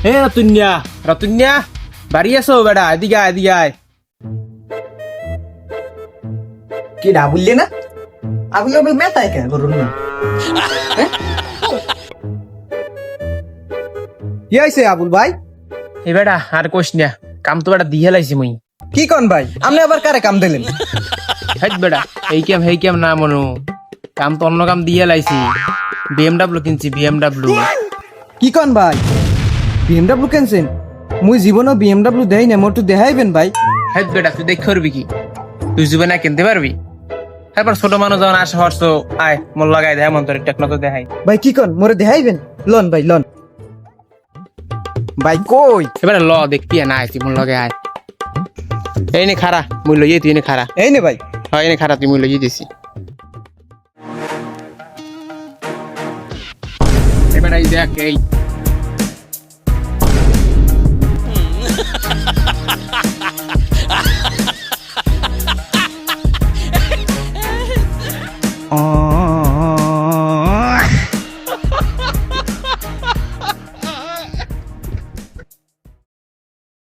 এ রতুন্যা রতুন্যা বাড়ি আছো বেটা, এদিকে আয়, এদিকে আয়। কি ডা বললে না? আবুল আবুল মেতায় কে করুন না? কি হইছে আবুল ভাই? এ বেটা আর কোশ না, কাম তো বেটা দিয়ে লাইছি মুই। কি কোন ভাই? আপনি আবার কারে কাম দিলেন? হেট বেটা, এই কাম না মনু, কাম তো অন্য কাম দিয়ে লাইছি। BMW কিনছি, BMW। কি কোন ভাই? BMW কেনছেন? মুই জীবনও BMW দেই না, মোটু দেখাইবেন ভাই। হেট বেটা, তুই দেখ করবি কি? তুই জীবনে কিনতে পারবি? এবার ছোট মানুষ যখন আসে হরছো, আয় মোর লাগাই দেয় মন তোর টেকনো তো দেখাই। ভাই কি কোন? মোরে দেখাইবেন? লন ভাই লন। ভাই কই? এবারে ল দেখবি না, আয় তুই মোর লগে আয়। এই নে খারা, মুই লইয়ে তুই নে খারা। এই নে ভাই। হয় নে খারা, তুই মুই লইয়ে দিছি। এবারে এই দেখ, এই